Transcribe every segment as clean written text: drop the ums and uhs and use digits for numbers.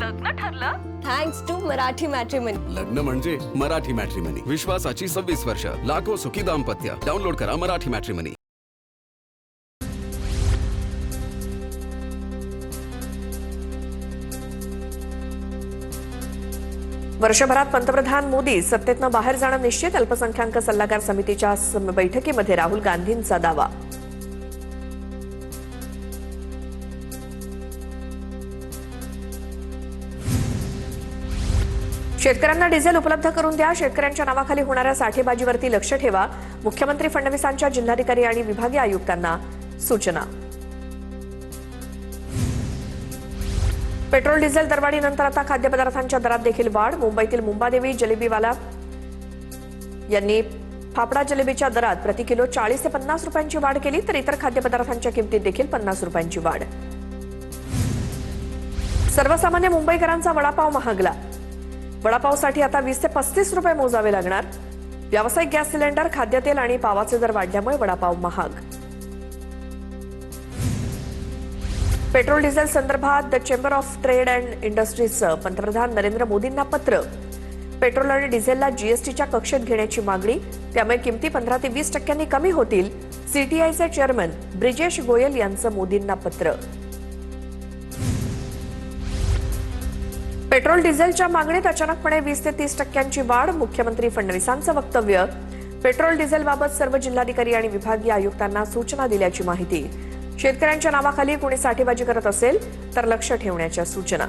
लग्न ठरलं? Thanks to Marathi matrimony. लग्न म्हणजे मराठी मॅट्रिमनी. विश्वासाची 26 वर्ष. लाखो सुखी दाम्पत्य. डाउनलोड करा मराठी मॅट्रिमनी. वर्षभरात पंतप्रधान मोदी सत्तेतनं बाहेर जाणं निश्चित. अल्पसंख्याक सल्लागार समितीच्या बैठकीमध्ये राहुल गांधींचा दावा. शेतकऱ्यांना डिझेल उपलब्ध करून द्या. शेतकऱ्यांच्या नावाखाली होणाऱ्या साठेबाजीवरती लक्ष ठेवा. मुख्यमंत्री फडणवीसांच्या जिल्हाधिकारी आणि विभागीय आयुक्तांना सूचना. पेट्रोल डिझेल दरवाढीनंतर आता खाद्यपदार्थांच्या दरात देखील वाढ. मुंबईतील मुंबादेवी जलेबीवाला यांनी फाफडा जलेबीच्या दरात प्रति किलो 40 ते 50 रुपयांची वाढ केली, तर इतर खाद्यपदार्थांच्या किमतीत देखील 50 रुपयांची वाढ. सर्वसामान्य मुंबईकरांचा वडापाव महागला. वडापावसाठी आता 20 ते 35 रुपये मोजावे लागणार. व्यावसायिक गॅस सिलेंडर, खाद्यतेल आणि पावाचे दर वाढल्यामुळे वडापाव महाग. पेट्रोल डिझेल संदर्भात the chamber of trade and इंडस्ट्रीजचं पंतप्रधान नरेंद्र मोदींना पत्र. पेट्रोल आणि डिझेलला जीएसटीच्या कक्षेत घेण्याची मागणी. त्यामुळे किमती 15 ते 20% कमी होतील. सीटीआयचे चेअरमन ब्रिजेश गोयल यांचं मोदींना पत्र. पेट्रोल डिझेलच्या मागणीत अचानकपणे 20 ते 30% वाढ. मुख्यमंत्री फडणवीसांचं वक्तव्य. पेट्रोल डिझेलबाबत सर्व जिल्हाधिकारी आणि विभागीय आयुक्तांना सूचना दिल्याची माहिती. शेतकऱ्यांच्या नावाखाली कोणी साठेबाजी करत असेल तर लक्ष ठेवण्याच्या सूचना.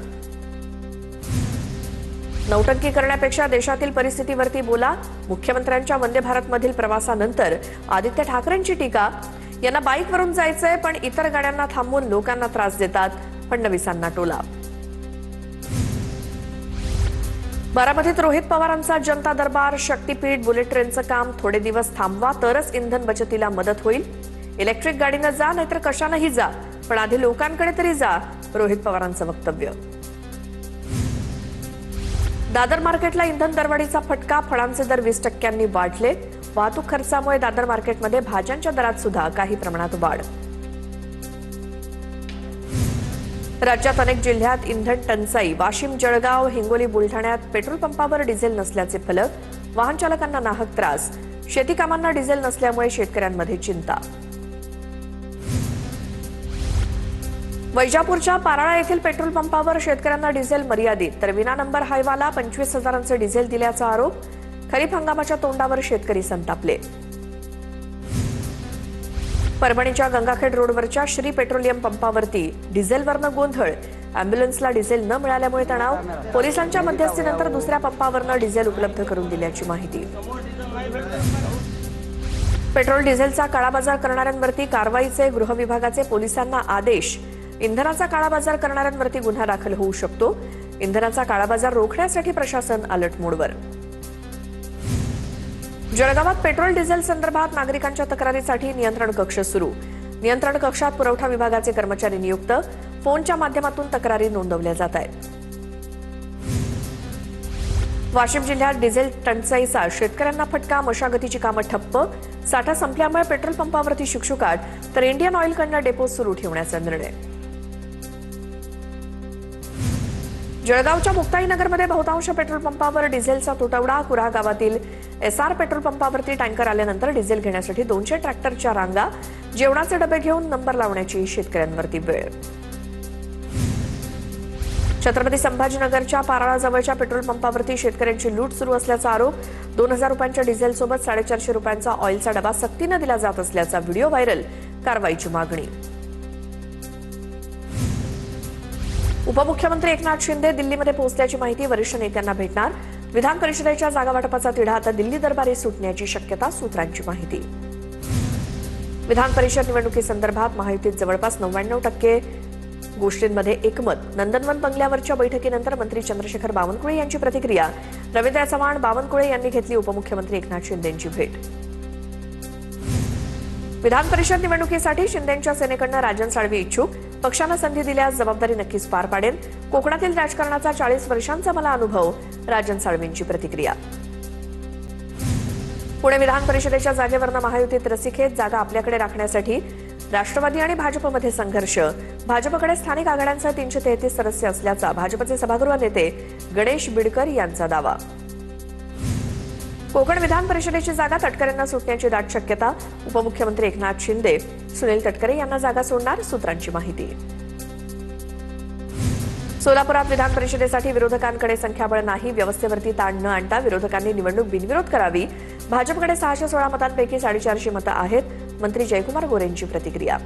नौटंकी करण्यापेक्षा देशातील परिस्थितीवरती बोला. मुख्यमंत्र्यांच्या वंदे भारतमधील प्रवासानंतर आदित्य ठाकरेंची टीका. यांना बाईकवरून जायचंय पण इतर गाड्यांना थांबवून लोकांना त्रास देतात. फडणवीसांना टोला. बारामतीत रोहित पवारांचा जनता दरबार. शक्तीपीठ बुलेट ट्रेनचं काम थोडे दिवस थांबवा तरच इंधन बचतीला मदत होईल. इलेक्ट्रिक गाडीनं जा नाहीतर कशानंही जा, पण आधी लोकांकडे तरी जा. रोहित पवारांचं वक्तव्य. दादर मार्केटला इंधन दरवाढीचा फटका. फळांचे दर 20% वाढले. वाहतूक खर्चामुळे दादर मार्केटमध्ये भाज्यांच्या दरात सुद्धा काही प्रमाणात वाढ. राज्यात अनेक जिल्ह्यात इंधन टंचाई. वाशिम, जळगाव, हिंगोली, बुलढाण्यात पेट्रोल पंपावर डिझेल नसल्याचे फलक. वाहन चालकांना नाहक त्रास. शेती कामांना डिझेल नसल्यामुळे शेतकऱ्यांमध्ये चिंता. वैजापूरच्या पाराळा येथील पेट्रोल पंपावर शेतकऱ्यांना डिझेल मर्यादित, तर विना नंबर हायवाला 25,000चे डिझेल दिल्याचा आरोप. खरीप हंगामाच्या तोंडावर शेतकरी संतापले. परभणीच्या गंगाखेड रोडवरच्या श्री पेट्रोलियम पंपावरती डिझेलवरनं गोंधळ. अँब्युलन्सला डिझेल न मिळाल्यामुळे तणाव. पोलिसांच्या मध्यस्थीनंतर दुसऱ्या पंपावरनं डिझेल उपलब्ध करून दिल्याची माहिती. पेट्रोल डिझेलचा काळाबाजार करणाऱ्यांवरती कारवाईचे. गृह विभागाचे पोलिसांना आदेश. इंधनाचा काळाबाजार करणाऱ्यांवरती गुन्हा दाखल होऊ शकतो. इंधनाचा काळाबाजार रोखण्यासाठी प्रशासन अलर्ट मोडवर. जळगावात पेट्रोल डिझेल संदर्भात नागरिकांच्या तक्रारीसाठी नियंत्रण कक्ष सुरू. नियंत्रण कक्षात पुरवठा विभागाचे कर्मचारी नियुक्त. फोनच्या माध्यमातून तक्रारी नोंदवल्या जात आहेत. वाशिम जिल्ह्यात डिझेल टंचाईचा शेतकऱ्यांना फटका. मशागतीची कामं ठप्प. साठा संपल्यामुळे पेट्रोल पंपावरती शुकशुकाट, तर इंडियन ऑइलकडनं डेपो सुरू ठेवण्याचा निर्णय. जळगावच्या मुक्ताईनगरमध्ये बहुतांश पेट्रोल पंपावर डिझेलचा तुटवडा. कुऱ्हा गावातील एसआर पेट्रोल पंपावरती टँकर आल्यानंतर डिझेल घेण्यासाठी 200 ट्रॅक्टरच्या रांगा. जेवणाचे डबे घेऊन नंबर लावण्याची शेतकऱ्यांवरती वेळ. छत्रपती संभाजीनगरच्या पाराळाजवळच्या पेट्रोल पंपावरती शेतकऱ्यांची लूट सुरू असल्याचा आरोप. 2000 रुपयांच्या डिझेलसोबत 450 रुपयांचा ऑइलचा डबा सक्तीनं दिला जात असल्याचा व्हिडिओ व्हायरल. कारवाईची मागणी. उपमुख्यमंत्री एकनाथ शिंदे दिल्लीमध्ये पोहोचल्याची माहिती. वरिष्ठ नेत्यांना भेटणार. विधान परिषदेच्या जागा वाटपाचा तिढा आता दिल्ली दरबारी सुटण्याची शक्यता. सूत्रांची माहिती. विधान परिषद निवडणुकीसंदर्भात महायुतीत जवळपास 99% गोष्टींमध्ये एकमत. नंदनवन बंगल्यावरच्या बैठकीनंतर मंत्री चंद्रशेखर बावनकुळे यांची प्रतिक्रिया. रवींद्र चव्हाण, बावनकुळे यांनी घेतली उपमुख्यमंत्री एकनाथ शिंदेंची भेट. विधान परिषद निवडणुकीसाठी शिंदेंच्या सेनेकडनं राजन साळवी इच्छुक. पक्षानं संधी दिल्यास जबाबदारी नक्कीच पार पाडेन. कोकणातील राजकारणाचा 40 वर्षांचा मला अनुभव. राजन साळवींची प्रतिक्रिया. पुणे विधान परिषदेच्या जागेवरनं महायुतीत रस्सीखेच. जागा आपल्याकडे राखण्यासाठी राष्ट्रवादी आणि भाजपमध्ये संघर्ष, भाजपकडे स्थानिक आघाड्यांसह 333 सदस्य असल्याचा भाजपचे सभागृह नेते गणेश बिडकर यांचा दावा. कोकण विधान परिषदेची जागा तटकरेंना सुटण्याची दाट शक्यता, उपमुख्यमंत्री एकनाथ शिंदे सुनील तटकरे यांना जागा सोडणार, सूत्रांची माहिती. सोलापुरात विधान परिषदेसाठी विरोधकांकडे संख्याबळ नाही, व्यवस्थेवरती ताण न आणता विरोधकांनी निवडणूक बिनविरोध करावी. भाजपकडे 616 मतांपैकी 450 मतं आहेत, मंत्री जयकुमार गोरेंची प्रतिक्रिया.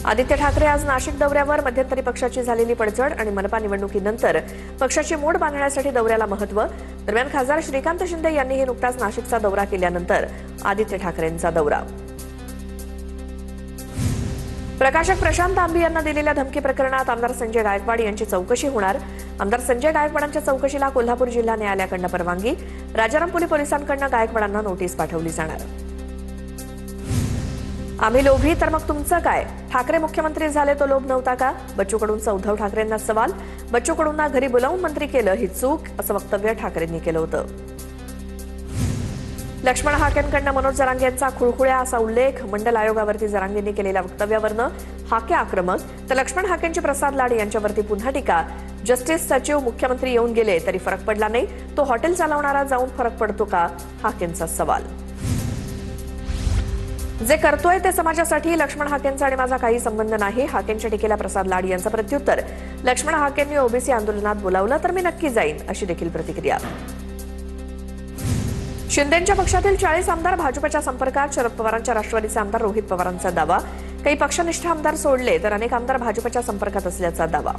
आदित्य ठाकरे आज नाशिक दौऱ्यावर, मध्यंतरी पक्षाची झालेली पडझड आणि मनपा निवडणुकीनंतर पक्षाची मोड बांधण्यासाठी दौऱ्याला महत्त्व. दरम्यान खासदार श्रीकांत शिंदे यांनीही नुकताच नाशिकचा दौरा केल्यानंतर आदित्य ठाकरेंचा दौरा. प्रकाशक प्रशांत आंबी यांना दिलेल्या धमकी प्रकरणात आमदार संजय गायकवाड यांची चौकशी होणार. आमदार संजय गायकवाडांच्या चौकशीला कोल्हापूर जिल्हा न्यायालयाकडून परवानगी, राजारामपुरी पोलिसांकडून गायकवाडांना नोटीस पाठवली जाणार. आम्ही लोभी तर मग तुमचं काय? ठाकरे मुख्यमंत्री झाले तो लोभ नव्हता का? बच्चू कडूंचा उद्धव ठाकरेंना सवाल. बच्चू कडूंना घरी बोलावून मंत्री केलं ही चूक, असं वक्तव्य ठाकरेंनी केलं होतं. लक्ष्मण हाकेंकडनं मनोज जरांगे यांचा खुळखुळ्या असा उल्लेख, मंडल आयोगावरती जरांगेंनी केलेल्या वक्तव्यावरनं हाके आक्रमक, तर लक्ष्मण हाकेंची प्रसाद लाड यांच्यावरती पुन्हा टीका. जस्टिस सचिव मुख्यमंत्री येऊन गेले तरी फरक पडला नाही, तो हॉटेल चालवणारा जाऊन फरक पडतो का? हाकेंचा सवाल. जे करतोय ते समाजासाठी, लक्ष्मण हाकेंचा आणि माझा काही संबंध नाही, हाकेंच्या टीकेला प्रसाद लाड यांचं प्रत्युत्तर. लक्ष्मण हाकेंनी ओबीसी आंदोलनात बोलावलं तर मी नक्की जाईन, अशी देखील प्रतिक्रिया. शिंदेंच्या पक्षातील 40 आमदार भाजपच्या संपर्कात, शरद पवारांच्या राष्ट्रवादीचे आमदार रोहित पवारांचा दावा. काही पक्षनिष्ठ आमदार सोडले तर अनेक आमदार भाजपच्या संपर्कात असल्याचा दावा.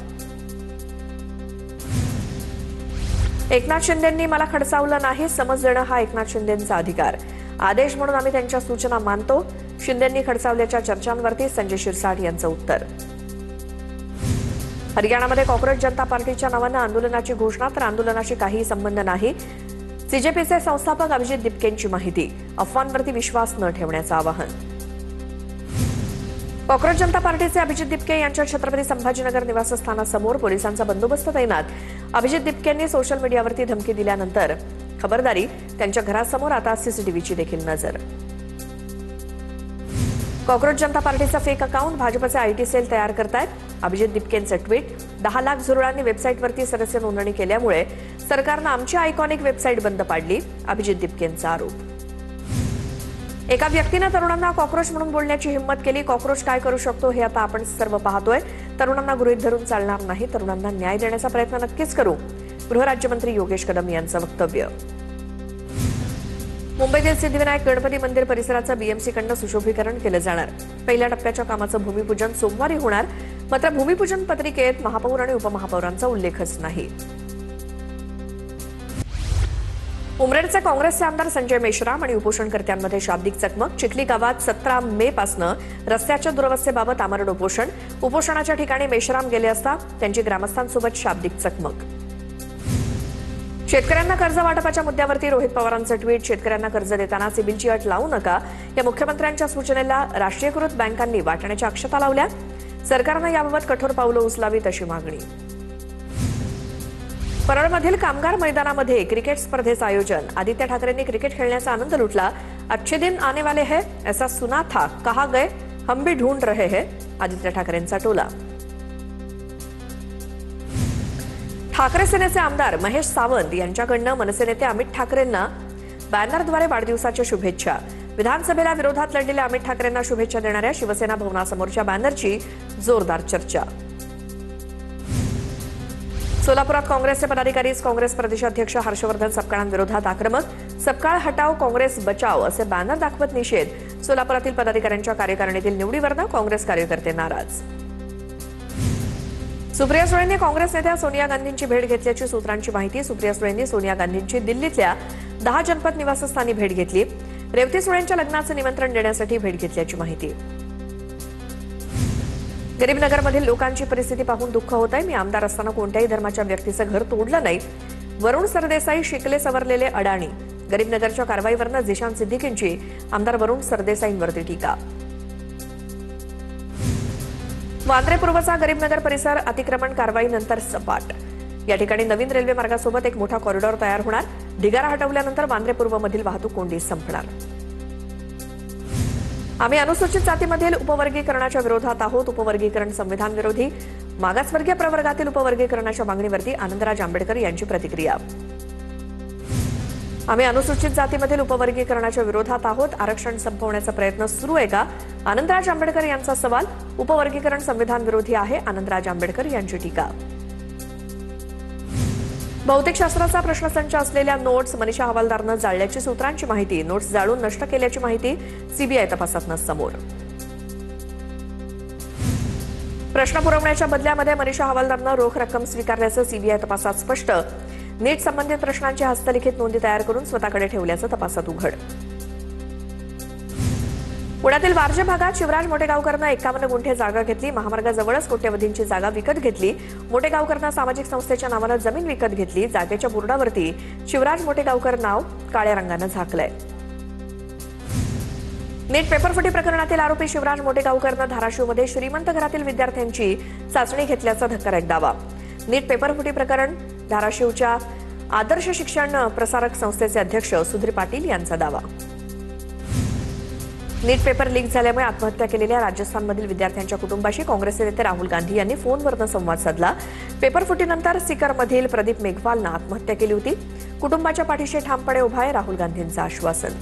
एकनाथ शिंदेंनी मला खडसावलं नाही, समज देणं हा एकनाथ शिंदेंचा अधिकार, आदेश म्हणून आम्ही त्यांच्या सूचना मानतो. शिंदेंनी खडसावल्याच्या चर्चांवरती संजय शिरसाट यांचं उत्तर. हरियाणामध्ये कॉक्रोच जनता पार्टीच्या नावानं आंदोलनाची घोषणा, तर आंदोलनाशी काहीही संबंध नाही. सीजेपीचे संस्थापक अभिजित दिपकेंची माहिती, अफवांवरती विश्वास न ठेवण्याचं आवाहन. कॉक्रोच जनता पार्टीचे अभिजित दिपके यांच्या छत्रपती संभाजीनगर निवासस्थानासमोर पोलिसांचा बंदोबस्त तैनात. अभिजित दिपकेंनी सोशल मीडियावरती धमकी दिल्यानंतर खबरदारी, त्यांच्या घरासमोर आता सीसीटीव्हीची देखील नजर. कॉक्रोच जनता पार्टीचा फेक अकाउंट भाजपचे आयटी सेल तयार करतायत. अभिजित दिपकेंचं ट्विट, 10 लाख झुरळांनी वेबसाईटवरती सदस्य नोंदणी केल्यामुळे सरकारनं आमची आयकॉनिक वेबसाईट बंद पाडली, अभिजित दिपकेंचा आरोप. एका व्यक्तीनं तरुणांना कॉक्रोच म्हणून बोलण्याची हिंमत केली. कॉक्रोच काय करू शकतो हे आता आपण सर्व पाहतोय. तरुणांना गृहीत धरून चालणार नाही, तरुणांना न्याय देण्याचा प्रयत्न नक्कीच करू, गृहराज्यमंत्री योगेश कदम यांचं वक्तव्य. मुंबईतील सिद्धिविनायक गणपती मंदिर परिसराचं बीएमसीकडनं सुशोभीकरण केलं जाणार. पहिल्या टप्प्याच्या कामाचं भूमिपूजन सोमवारी होणार, मात्र भूमिपूजन पत्रिकेत महापौर आणि उपमहापौरांचा उल्लेखच नाही. उमरेडचे काँग्रेसचे आमदार संजय मेश्राम आणि उपोषणकर्त्यांमध्ये शाब्दिक चकमक. चिखली गावात 17 मे पासनं रस्त्याच्या दुरवस्थेबाबत आमरण उपोषण. उपोषणाच्या ठिकाणी मेश्राम गेले असता त्यांची ग्रामस्थांसोबत शाब्दिक चकमक. शेतकऱ्यांना कर्ज वाटपाच्या मुद्द्यावरती रोहित पवारांचं ट्विट, शेतकऱ्यांना कर्ज देताना सिबिलची अट लावू नका, या मुख्यमंत्र्यांच्या सूचनेला राष्ट्रीयकृत बँकांनी वाटण्याच्या अक्षता लावल्या. सरकारनं याबाबत कठोर पावलं उचलावीत अशी मागणी. परळमधील कामगार मैदानामध्ये क्रिकेट स्पर्धेचं आयोजन. आदित्य ठाकरेंनी क्रिकेट खेळण्याचा आनंद लुटला. अच्छे दिन आने वाले हैं ऐसा सुना था, कहा गए हम भी ढूंढ रहे हैं, आदित्य ठाकरेंचा टोला. ठाकरे सेनेचे आमदार महेश सावंत यांच्याकडनं मनसे नेते अमित ठाकरेंना बॅनरद्वारे वाढदिवसाच्या शुभेच्छा. विधानसभेला विरोधात लढलेल्या अमित ठाकरेंना शुभेच्छा देणाऱ्या शिवसेना भवनासमोरच्या बॅनरची जोरदार चर्चा. सोलापुरात काँग्रेसचे पदाधिकारीच काँग्रेस प्रदेशाध्यक्ष हर्षवर्धन सपकाळांविरोधात आक्रमक. सपकाळ हटाव काँग्रेस बचाव असे बॅनर दाखवत निषेध. सोलापुरातील पदाधिकाऱ्यांच्या कार्यकारिणीतील निवडीवरनं काँग्रेस कार्यकर्ते नाराज. सुप्रिया सुळेंनी काँग्रेस नेत्या सोनिया गांधींची भेट घेतल्याची सूत्रांची माहिती. सुप्रिया सुळेंनी सोनिया गांधींची दिल्लीतल्या 10 जनपद निवासस्थानी भेट घेतली. रेवती सुळेंच्या लग्नाचं निमंत्रण देण्यासाठी भेट घेतल्याची माहिती. गरीबनगरमधील लोकांची परिस्थिती पाहून दुःख होत आहे. मी आमदार असताना कोणत्याही धर्माच्या व्यक्तीचं घर तोडलं नाही. वरुण सरदेसाई शिकले सवरलेले अडाणी. गरीबनगरच्या कारवाईवरनं झिशान सिद्दीकींची आमदार वरुण सरदेसाईंवरती टीका. वांद्रे पूर्वचा गरीबनगर परिसर अतिक्रमण कारवाईनंतर सपाट. या ठिकाणी नवीन रेल्वे मार्गासोबत एक मोठा कॉरिडॉर तयार होणार. ढिगारा हटवल्यानंतर वांद्रे पूर्वमधील वाहतूक कोंडी संपणार. आम्ही अनुसूचित जातीमधील उपवर्गीकरणाच्या विरोधात आहोत. उपवर्गीकरण संविधान विरोधी. मागासवर्गीय प्रवर्गातील उपवर्गीकरणाच्या मागणीवरती आनंदराज आंबेडकर यांची प्रतिक्रिया. आम्ही अनुसूचित जातीमधील उपवर्गीकरणाच्या विरोधात आहोत. आरक्षण संपवण्याचा प्रयत्न सुरू आहे का? आनंदराज आंबेडकर यांचा सवाल. उपवर्गीकरण संविधान विरोधी आहे, आनंदराज आंबेडकर यांची टीका. भौतिकशास्त्राचा प्रश्नसंच असलेल्या नोट्स मनीषा हवालदारनं जाळल्याची सूत्रांची माहिती. नोट्स जाळून नष्ट केल्याची माहिती सीबीआय तपासातनं समोर. प्रश्न पुरवण्याच्या बदल्यामध्ये मनीषा हवालदारनं रोख रक्कम स्वीकारल्याचं सीबीआय तपासात स्पष्ट. नीट संबंधित प्रश्नांची हस्तलिखित नोंदी तयार करून स्वतःकडे ठेवल्याचं तपासात उघड. पुण्यातील वारजे भागात शिवराज मोटेगावकरनं 51 गुंठे जागा घेतली. महामार्गाजवळच कोट्यवधींची जागा विकत घेतली. मोटेगावकरनं सामाजिक संस्थेच्या नावानं जमीन विकत घेतली. जागेच्या बोर्डावरती शिवराज मोटेगावकर नाव काळ्या रंगानं झाकलंय. नीट पेपरफुटी प्रकरणातील आरोपी शिवराज मोटेगावकरनं धाराशिवमध्ये श्रीमंत घरातील विद्यार्थ्यांची चाचणी घेतल्याचा धक्कादायक दावा. नीट पेपरफुटी प्रकरण धाराशिवच्या आदर्श शिक्षण प्रसारक संस्थेचे अध्यक्ष सुधीर पाटील यांचा दावा. नीट पेपर लीक झाल्यामुळे आत्महत्या केलेल्या राजस्थानमधील विद्यार्थ्यांच्या कुटुंबाशी काँग्रेसचे नेते राहुल गांधी यांनी फोनवरून संवाद साधला. पेपरफुटीनंतर सिकरमधील प्रदीप मेघवालनं आत्महत्या केली होती. कुटुंबाच्या पाठीशी ठामपणे उभा आहे राहुल गांधींचं आश्वासन.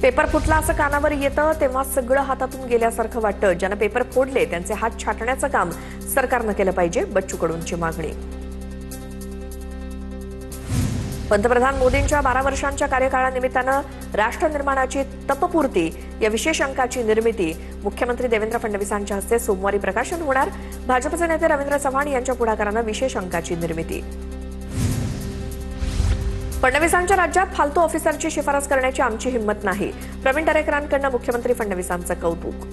पेपर फुटला असं कानावर येतं तेव्हा सगळं हातातून गेल्यासारखं वाटतं. ज्यानं पेपर फोडले त्यांचे हात छाटण्याचं काम सरकारनं केलं पाहिजे. बच्चू कडूंची मागणी. पंतप्रधान मोदींच्या 12 वर्षांच्या कार्यकाळानिमित्तानं राष्ट्र निर्माणाची तपपूर्ती या विशेष अंकाची निर्मिती मुख्यमंत्री देवेंद्र फडणवीसांच्या हस्ते सोमवारी प्रकाशन होणार. भाजपचे नेते रवींद्र चव्हाण यांच्या पुढाकारानं विशेष अंकाची निर्मिती. फडणवीसांच्या राज्यात फालतू ऑफिसरची शिफारस करण्याची आमची हिंमत नाही. प्रवीण दरेकरांकडून मुख्यमंत्री फडणवीसांचं कौतुक.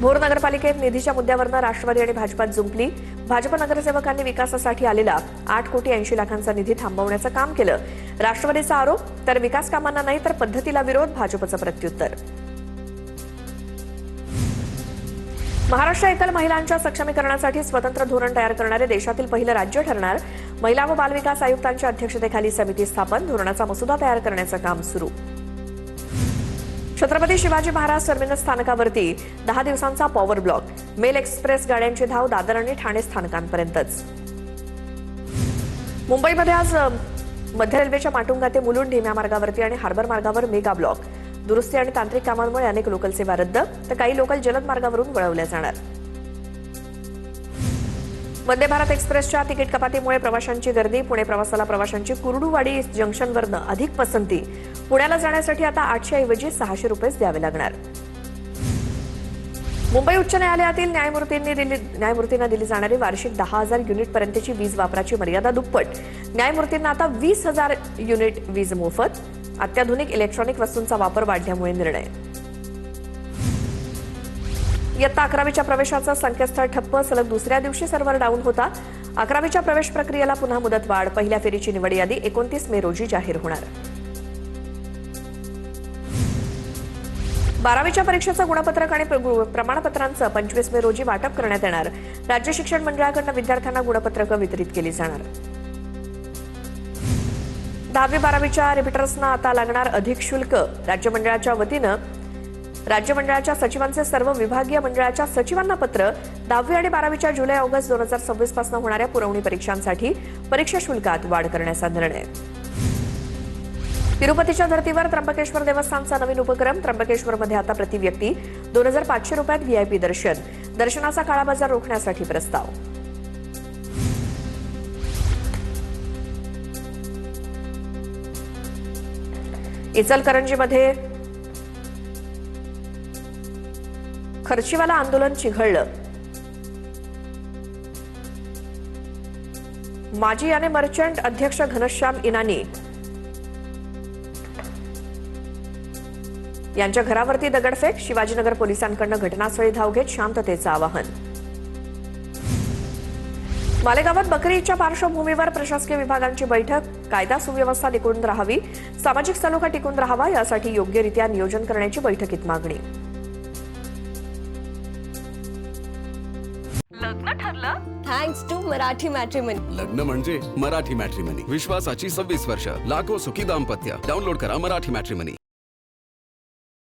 भोर नगरपालिकेत निधीच्या मुद्द्यावरनं राष्ट्रवादी आणि भाजपात जुंपली. भाजप नगरसेवकांनी विकासासाठी आलेला 8 कोटी 80 लाखांचा निधी थांबवण्याचं काम केलं. राष्ट्रवादीचा आरोप तर विकास कामांना नाही तर पद्धतीला विरोध. भाजपचं प्रत्युत्तर. महाराष्ट्र एकल महिलांच्या सक्षमीकरणासाठी स्वतंत्र धोरण तयार करणारे देशातील पहिलं राज्य ठरणार. महिला व बालविकास आयुक्तांच्या अध्यक्षतेखाली समिती स्थापन. धोरणाचा मसुदा तयार करण्याचं काम सुरू. छत्रपती शिवाजी महाराज टर्मिनस स्थानकावरती 10 दिवसांचा पॉवर ब्लॉक. मेल एक्सप्रेस गाड्यांची धाव दादर आणि ठाणे स्थानकांपर्यंतच. मुंबईमध्ये आज मध्य रेल्वेच्या माटुंगा ते मुलुंड धीम्या मार्गावरती आणि हार्बर मार्गावर मेगा ब्लॉक. दुरुस्ती आणि तांत्रिक कामांमुळे अनेक लोकल सेवा रद्द तर काही लोकल जलद मार्गावरून वळवल्या जाणार. वंदे भारत एक्सप्रेसच्या तिकीट कपातीमुळे प्रवाशांची गर्दी. पुणे प्रवासाला प्रवाशांची कुर्डुवाडी जंक्शनवरनं अधिक पसंती. पुण्याला जाण्यासाठी आता 800 ऐवजी 600 रुपये द्यावे लागणार. मुंबई उच्च न्यायालयातील न्यायमूर्तींना दिली जाणारी वार्षिक 10,000 युनिटपर्यंतची वीज वापराची मर्यादा दुप्पट. न्यायमूर्तींना आता 20,000 युनिट वीज मोफत. अत्याधुनिक इलेक्ट्रॉनिक वस्तूंचा वापर वाढल्यामुळे निर्णय. इयत्ता 11वीच्या प्रवेशाचं संकेतस्थळ ठप्प. सलग दुसऱ्या दिवशी सर्व्हर डाऊन होता. 11वीच्या प्रवेश प्रक्रियेला पुन्हा मुदतवाढ. पहिल्या फेरीची निवड यादी 29 मे रोजी जाहीर होणार. 12वीच्या परीक्षेचं गुणपत्रक आणि प्रमाणपत्रांचं 25 मे रोजी वाटप करण्यात येणार. राज्य शिक्षण मंडळाकडून विद्यार्थ्यांना गुणपत्रकं वितरित केली जाणार. 10वी 12वीच्या रिपीटर्सना आता लागणार अधिक शुल्क. राज्यमंडळाच्या सचिवांचे सर्व विभागीय मंडळाच्या सचिवांना पत्र. 10वी आणि 12वीच्या जुलै ऑगस्ट 2026 पासून होणाऱ्या पुरवणी परीक्षांसाठी परीक्षा शुल्कात वाढ करण्याचा निर्णय. तिरुपतीच्या धर्तीवर त्र्यंबकेश्वर देवस्थानचा नवीन उपक्रम. त्र्यंबकेश्वरमध्ये आता प्रति व्यक्ती 2,500 रुपयात व्हीआयपी दर्शन. दर्शनाचा काळाबाजार रोखण्यासाठी प्रस्ताव. इचलकरंजीमध्ये खर्चीवाला आंदोलन चिघळलं. माजी आणि मर्चंट अध्यक्ष घनश्याम इनानी यांच्या घरावरती दगडफेक. शिवाजीनगर पोलिसांकडून घटनास्थळी धाव घेत शांततेचं आवाहन. मालेगावात बकरी ईदच्या पार्श्वभूमीवर प्रशासकीय विभागांची बैठक. कायदा सुव्यवस्था टिकून राहावी, सामाजिक सलोखा टिकून राहावा यासाठी योग्यरित्या नियोजन करण्याची बैठकीत मागणी. लग्न ठरलं थँक्स टू मराठी मॅट्रिमनी. लग्न म्हणजे मराठी मॅट्रिमनी. विश्वासाची 26 वर्ष. लाखो सुखी दाम्पत्य. डाउनलोड करा मराठी मॅट्रिमनी.